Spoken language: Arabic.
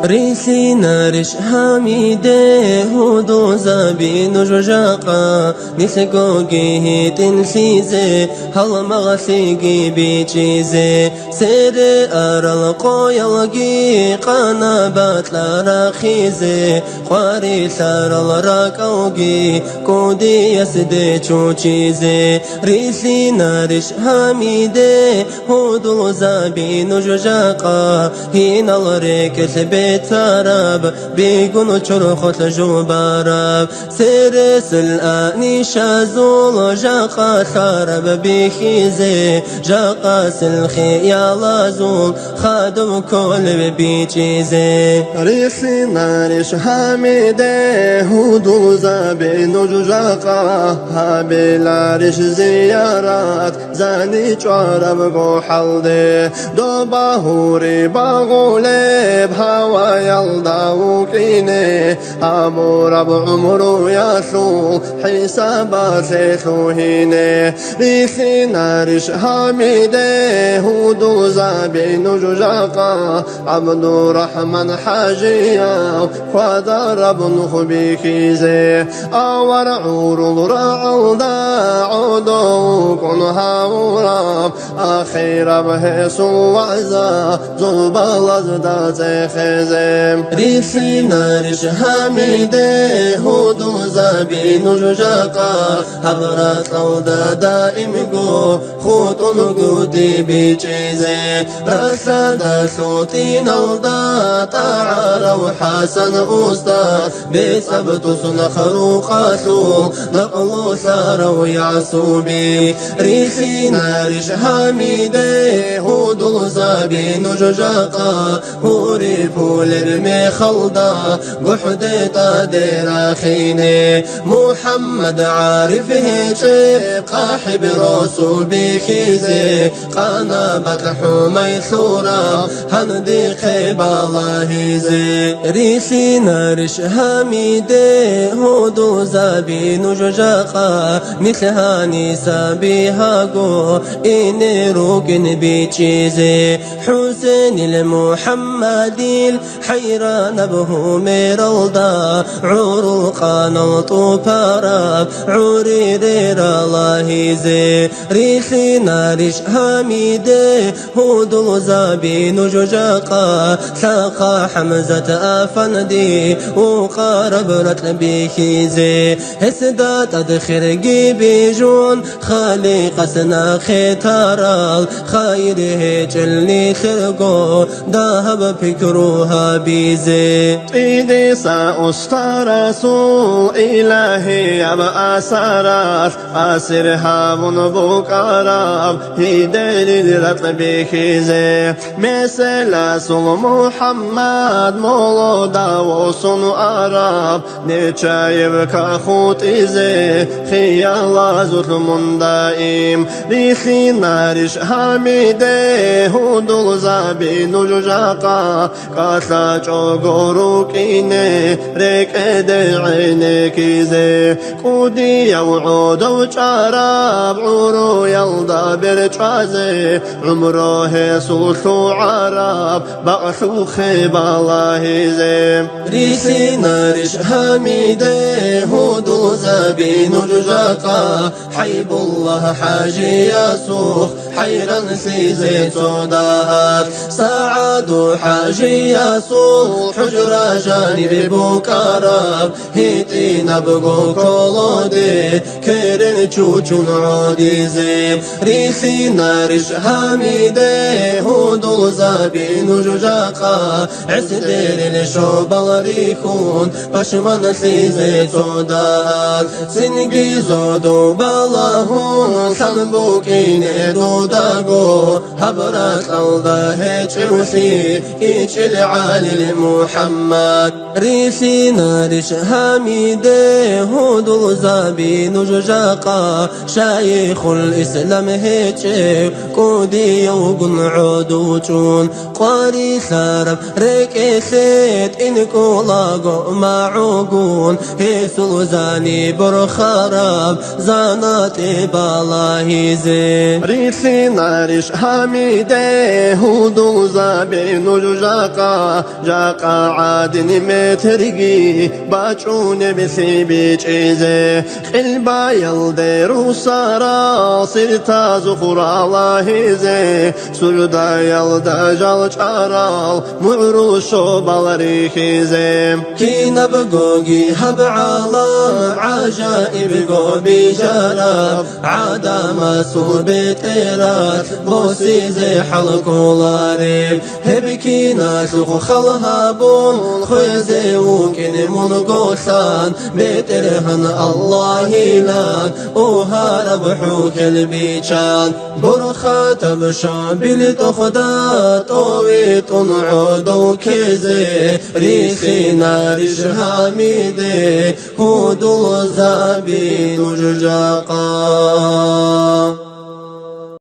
ريسي نارش حميده هودو زابين جوجاقا نسقوقي تنسيزي هل مغسيقي بيشيزي سير أرلقو يلقي قنابات لراخيزي خواري سار الراكوقي كودي يسدي تشوشيزي ريسي نارش حميده هودو زابين جوجاقا هنا الريك تراب بيقولوا شرخت جباراب سيرس الآني شازول جاقا خرب بخيزي جاقا سلخي يا لازول خادم كل بيشيزي ريسي نارش حميده هودو زابين جاقا هابلارش زيارات زاني شعرب قو حلدي دو باهوري باغولي بهوا يلداو كيني أمور أبو عمرو ياسو حسابات سيخوهيني ريسي نارش حميده هودو زابين جوجاقا عبد الرحمن حاجيا خوادا رب نخبي كيزي أور عور رعو دا عودو كن هاوراب أخير بهسو وعزا زوبال زدا زخزم ريسي نارش حميده هودو زابين جوجاقا حبرات لودا دائم جو خوتون قودي بيشيزي رسد صوتي نلدا تعالوا حسن أستاذ بسبت سنخرو قاسو نقلو سارو يعصوبي ريسي نارش حميده هودو زابين جوجاقا هوري بولر مخلدا قحدي طادر خيني محمد عارف هيك قاحب راسو بخيزي قنابت حمي ثورة هندي خيب الله هيزي ريسي نارش حميده هودو زابين جوجاقا مثل هاني سابيها قو إني روكن بيشيزي حسين المحمدي الحيران به ميرلدا عروقان الطوباراب عوري رير الله زي ريسي نارش حميده هودو زابين جوجاقا ساقا حمزة أفندي وقارب رتل بيخيزي هسدات أدخرقي بيجون خالق سنا ختارال خير هجلني خرقو ذهب فكروها بيزي إيدي سأسترسو إلهي أبا أسرار أسرها من بكراب هيدي رتل بيخيزي مثل سل محمد مولودا وصن أراب نتشايب كخوت إزي خيال زوت من دائم ريخي نارش حميده هودو زابين جوجاقا كاسا چوغورو كيني ريك ادي عيني كيزي كودي يوعودو چاراب عورو يلدا برچازي عمره سلسو عرب بأسو خيب الله زي ريسي نارش حميده هودو زابين جوجاقا حيب الله حاجي ياسوخ حيرا سيزي صدات سعد حاجي ياسوخ حجرة جانب بوكاراب هيتي نبغو كولودي كيرن چوچون عودي زي ريسي نارش حميده هودو زابين جوجاقا عسدير الشوبال ريخون باشمان سيزي صدات سنگي زودو بالاهون سنبوكين دوداغو حبرات الله هيتشوسي إيش العالي محمد ريسي نارش حميده هودو زابين جوجاقا شايخ الإسلام هيتشي كودي يوغن عودوچون قاري سارب ريك سيت إنكو لاغو معوغون هيسو زاني برخارب زاناتي بالاهيزي ريسي نارش حميده هود زابين الجاقا جاقا عادن مترقي باچون بسي بيچيزي قلبا يلديرو سارا سرتا زخورا لاهيزي سردا يلدا جال چارال معروشو بالريخيزي كينا بقوقي هب عالم عجائب قوبي جرب عادا مسور بتيرات بوسي زي حلق ولاريب هبكينا سوق خلها بون خوزي وكين من قوسان بترهن الله لان وهارب حوك البيشان برخات بشام بالتخدات ويت عودو كيزي ريخي نارش حميدي هود الزابين جاقا